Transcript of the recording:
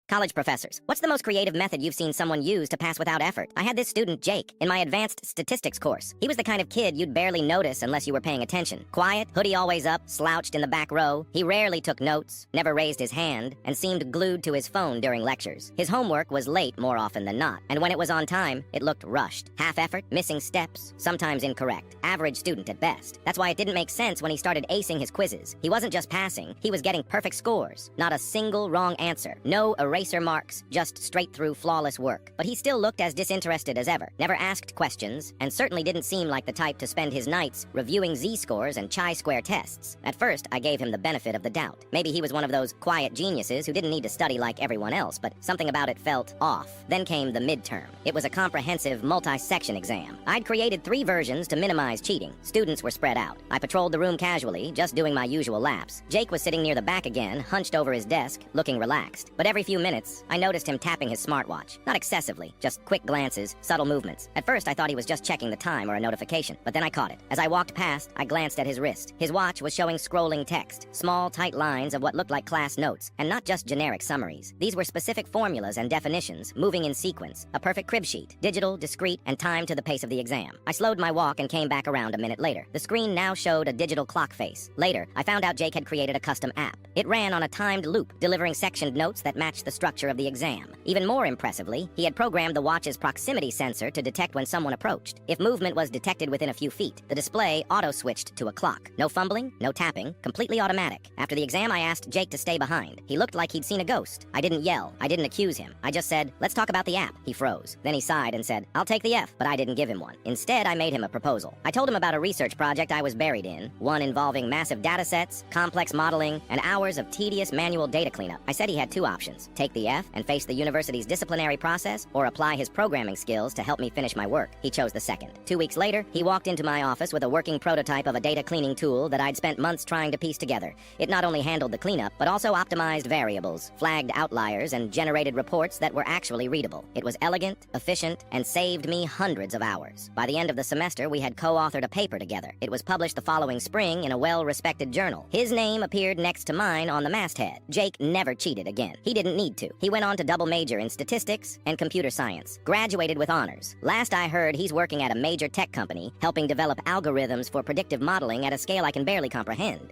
College professors, what's the most creative method you've seen someone use to pass without effort? I had this student, Jake, in my advanced statistics course. He was the kind of kid you'd barely notice unless you were paying attention. Quiet, hoodie always up, slouched in the back row. He rarely took notes, never raised his hand, and seemed glued to his phone during lectures. His homework was late more often than not, and when it was on time, it looked rushed. Half effort, missing steps, sometimes incorrect. Average student at best. That's why it didn't make sense when he started acing his quizzes. He wasn't just passing, he was getting perfect scores. Not a single wrong answer. No eraser marks, just straight through flawless work. But he still looked as disinterested as ever, never asked questions, and certainly didn't seem like the type to spend his nights reviewing z-scores and chi-square tests. At first, I gave him the benefit of the doubt. Maybe he was one of those quiet geniuses who didn't need to study like everyone else, but something about it felt off. Then came the midterm. It was a comprehensive multi-section exam. I'd created 3 versions to minimize cheating. Students were spread out. I patrolled the room casually, just doing my usual laps. Jake was sitting near the back again, hunched over his desk, looking relaxed. But every few minutes, I noticed him tapping his smartwatch. Not excessively, just quick glances, subtle movements. At first, I thought he was just checking the time or a notification, but then I caught it. As I walked past, I glanced at his wrist. His watch was showing scrolling text, small, tight lines of what looked like class notes, and not just generic summaries. These were specific formulas and definitions, moving in sequence, a perfect crib sheet, digital, discrete, and timed to the pace of the exam. I slowed my walk and came back around a minute later. The screen now showed a digital clock face. Later, I found out Jake had created a custom app. It ran on a timed loop, delivering sectioned notes that matched the structure of the exam. Even more impressively, he had programmed the watch's proximity sensor to detect when someone approached. If movement was detected within a few feet, the display auto-switched to a clock. No fumbling, no tapping, completely automatic. After the exam, I asked Jake to stay behind. He looked like he'd seen a ghost. I didn't yell. I didn't accuse him. I just said, "Let's talk about the app." He froze. Then he sighed and said, "I'll take the F," but I didn't give him one. Instead, I made him a proposal. I told him about a research project I was buried in, one involving massive data sets, complex modeling, and hours of tedious manual data cleanup. I said he had 2 options: take the F and face the university's disciplinary process, or apply his programming skills to help me finish my work. He chose the second. 2 weeks later, he walked into my office with a working prototype of a data cleaning tool that I'd spent months trying to piece together. It not only handled the cleanup, but also optimized variables, flagged outliers, and generated reports that were actually readable. It was elegant, efficient, and saved me hundreds of hours. By the end of the semester, we had co-authored a paper together. It was published the following spring in a well-respected journal. His name appeared next to mine on the masthead. Jake never cheated again. He didn't need to. He went on to double major in statistics and computer science. Graduated with honors. Last I heard, he's working at a major tech company, helping develop algorithms for predictive modeling at a scale I can barely comprehend.